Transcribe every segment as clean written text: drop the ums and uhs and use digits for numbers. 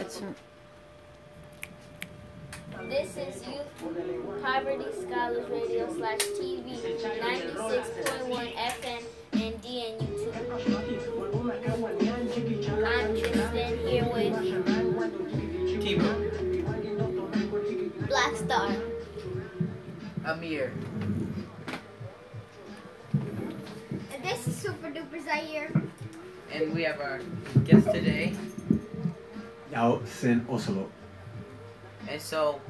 This is Youth Poverty Scholars Radio / TV 96.1 FM and DNU2. I'm Tristan here with Timo. Black Star. Amir. And this is Super Duper Zaire. And we have our guest today. Yao Sin Osolo. And so,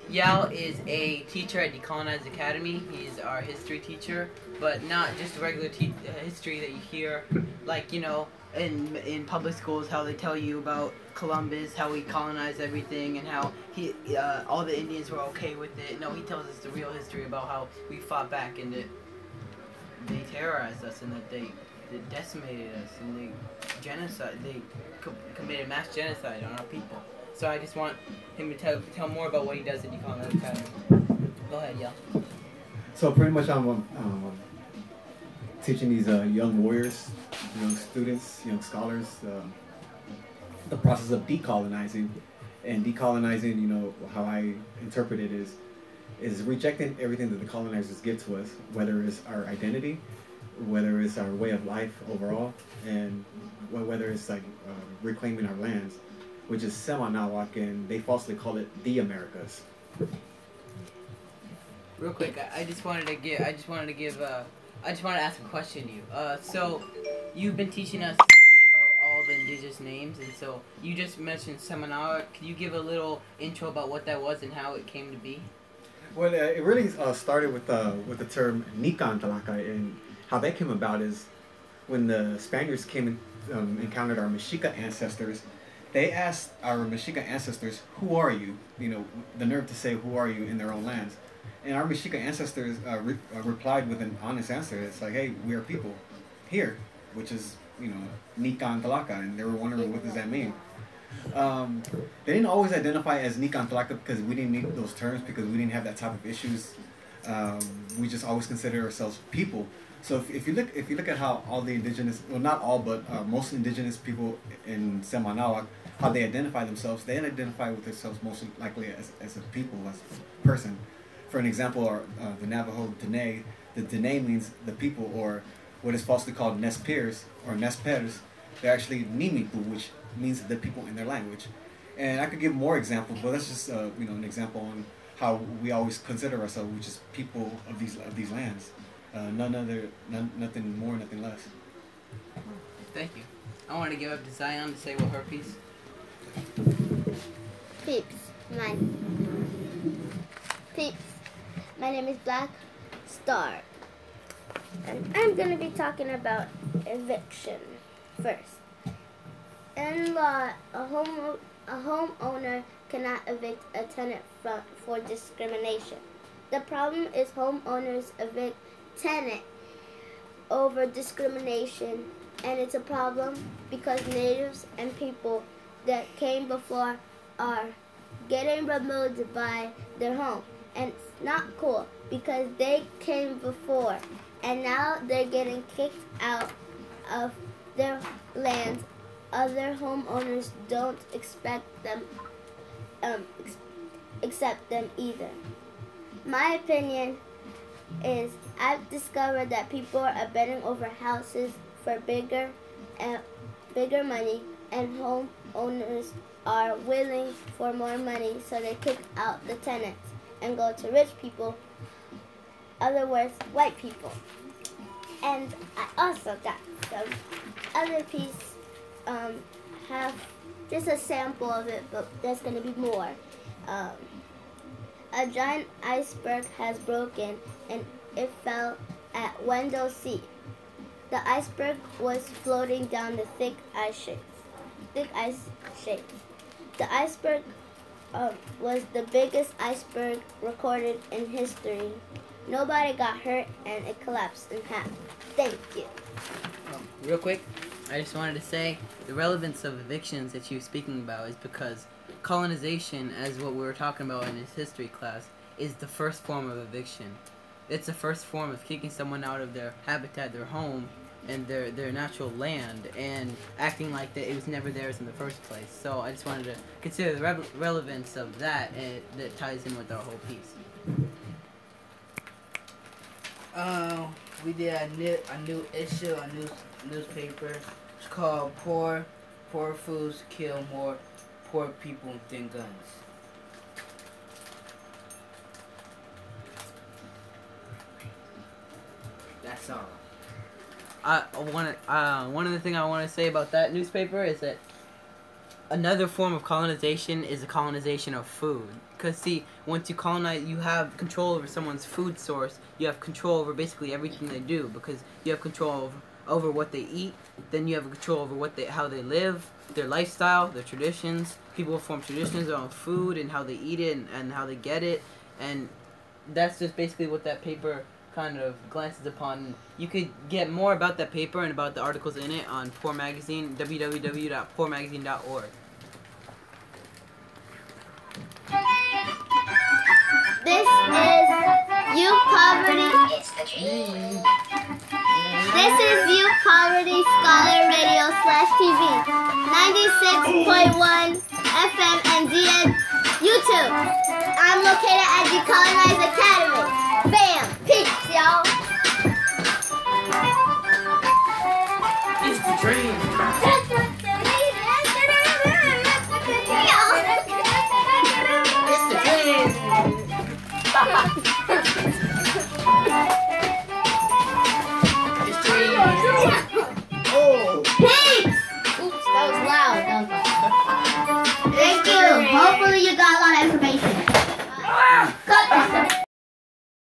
Yao is a teacher at Decolonized Academy. He's our history teacher, but not just regular history that you hear, like, you know, in public schools, how they tell you about Columbus, how he colonized everything, and how all the Indians were okay with it. No, he tells us the real history about how we fought back and that they terrorized us and that they decimated us and they committed mass genocide on our people. So I just want him to tell more about what he does at Decolonized Academy. Go ahead, Yao. So pretty much I'm teaching these young warriors, young students, young scholars, the process of decolonizing. And decolonizing, you know, how I interpret it is rejecting everything that the colonizers give to us, whether it's our identity, whether it's our way of life overall, and whether it's like reclaiming our lands, which is Semanawak, and they falsely call it the Americas. Real quick, I just wanted to ask a question to you. So you've been teaching us lately about all the indigenous names, and so you just mentioned Semanawak. Can you give a little intro about what that was and how it came to be? Well, it really started with the term Nikan Talaka, and how that came about is when the Spaniards came and encountered our Mexica ancestors. They asked our Mexica ancestors, "Who are you?" You know, the nerve to say "Who are you" in their own lands. And our Mexica ancestors replied with an honest answer. It's like, "Hey, we are people here," which is, you know, Nikan Talaka, and they were wondering, what does that mean? They didn't always identify as Nikan Talaka because we didn't need those terms, because we didn't have that type of issues. We just always consider ourselves people. So if you look at how all the indigenous, well, not all, but most indigenous people in Semanawak, how they identify themselves, they identify with themselves most likely as a people, as a person. For an example, the Navajo Dene, the Dene means the people, or what is falsely called Nez or Nez. They're actually Nimipu, which means the people in their language. And I could give more examples, but that's just you know, an example on how we always consider ourselves, which is people of these lands. Nothing more, nothing less. Thank you. I want to give up to Zion to say what her piece. Peeps, my name is Black Star, and I'm going to be talking about eviction first. In law, a homeowner cannot evict a tenant for discrimination. The problem is homeowners evict tenant over discrimination, and it's a problem because natives and people that came before are getting removed by their home, and it's not cool because they came before and now they're getting kicked out of their lands. Other homeowners don't accept them either. My opinion is I've discovered that people are betting over houses for bigger money, and homeowners are willing for more money, so they kick out the tenants and go to rich people, other words, white people. And I also got some other piece, have just a sample of it, but there's going to be more. A giant iceberg has broken and it fell at Wendell Sea. The iceberg was floating down the thick ice sheet. The iceberg was the biggest iceberg recorded in history. Nobody got hurt and it collapsed in half. Thank you. Real quick, I just wanted to say the relevance of evictions that you were speaking about is because colonization, as what we were talking about in his history class, is the first form of eviction. It's the first form of kicking someone out of their habitat, their home, and their natural land and acting like that it was never theirs in the first place. So I just wanted to consider the relevance of that, and that ties in with our whole piece. We did a new issue, a newspaper. It's called Poor Foods Kill More Poor People Than Guns. That's all. One of the things I want to say about that newspaper is that another form of colonization is the colonization of food. Because see, once you colonize, you have control over someone's food source. You have control over basically everything they do, because you have control over what they eat. Then you have control over how they live, their lifestyle, their traditions. People form traditions around food and how they eat it and how they get it. And that's just basically what that paper kind of glances upon. You could get more about that paper and about the articles in it on Poor Magazine, www.poormagazine.org. This is Youth Poverty. It's the dream. This is Youth Poverty Scholar Radio /TV. 96.1 FM and DN YouTube. I'm located at Decolonized Academy. Bam! Peace, y'all. It's the dream.